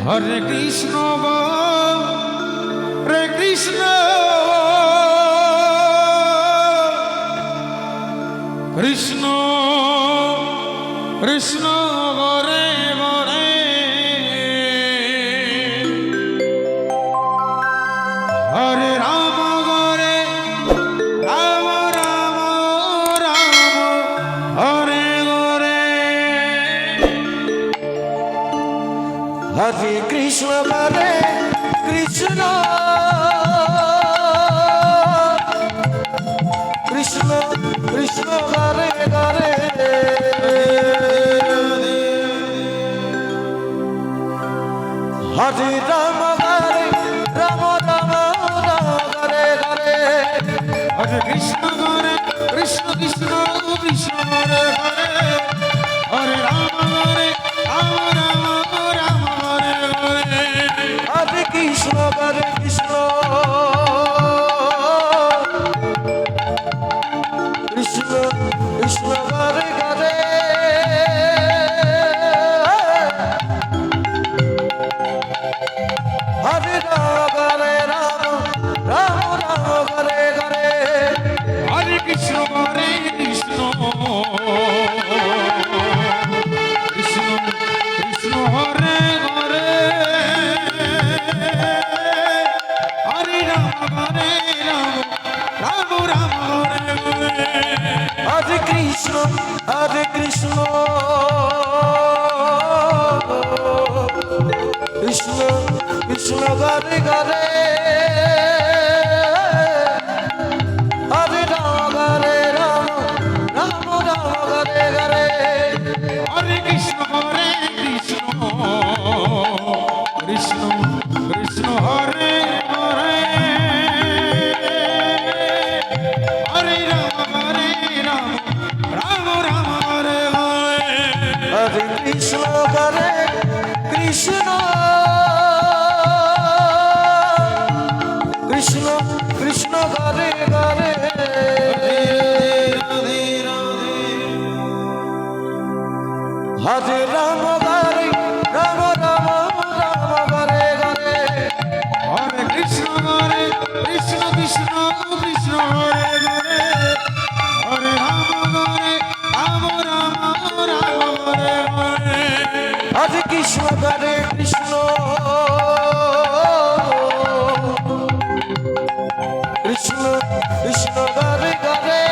হরে কৃষ্ণ গো হরে কৃষ্ণ কৃষ্ণ কৃষ্ণ গরে গরে হরে রাম গরে রাম রাম রাম হরে গরে হরে কৃষ্ণ হরে কৃষ্ণ কৃষ্ণ কৃষ্ণ হরে হরে হরে রাম হরে রাম রাম রাম হরে হরে হরে কৃষ্ণ গরে কৃষ্ণ কৃষ্ণ কৃষ্ণ হরে হরে হরে রাম গরে রাম রাম রাম হরে হরে হরে কৃষ্ণ হরে কৃষ্ণ কৃষ্ণ কৃষ্ণ হরে হরে হরে রাম হরে রাম রাম রাম হরে হরে হরে কৃষ্ণ হরে কৃষ্ণ কৃষ্ণ কৃষ্ণ হরে হরে হরে রাম হরে রাম রাম রাম হরে হরে হরে কৃষ্ণ হরে কৃষ্ণ কৃষ্ণ কৃষ্ণ হরে হরে হরে রাম হরে রাম রাম রাম হরে হরে হরে কৃষ্ণ কৃষ্ণ কৃষ্ণ হরে হরে হরে রাম রাম রাম হরে হরে হরে কৃষ্ণ হরে কৃষ্ণ কৃষ্ণ কৃষ্ণ হরে হরে হরে রাম হরে রাম রাম রাম হরে হরে হরে কৃষ্ণ কৃষ্ণ কৃষ্ণ কৃষ্ণ হরে হরে হরে রাম রাম রাম রাম হরে হরে হরে কৃষ্ণ হরে কৃষ্ণ কৃষ্ণ কৃষ্ণ হরে হরে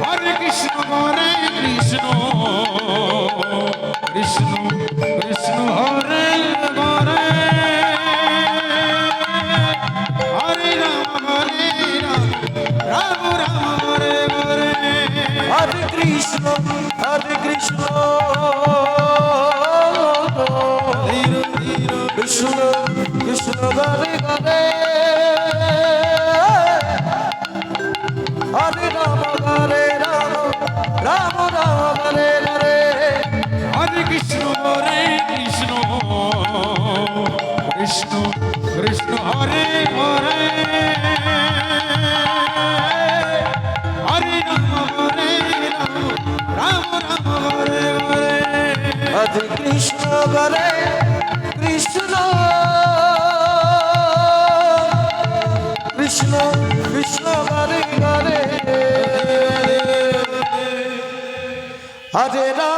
হরে কৃষ্ণ কৃষ্ণ কৃষ্ণ কৃষ্ণ হরে হরে হরে রাম রাম রাম হরে হরে হরে কৃষ্ণ কৃষ্ণ কৃষ্ণ হরে হরে হরে রাম রাম রাম হরে হরে হরে কৃষ্ণ কৃষ্ণ কৃষ্ণ কৃষ্ণ হরে হরে হরে রাম রাম রাম হরে হরে হরে কৃষ্ণ হরে কৃষ্ণ কৃষ্ণ কৃষ্ণ হরে হরে হরে রাম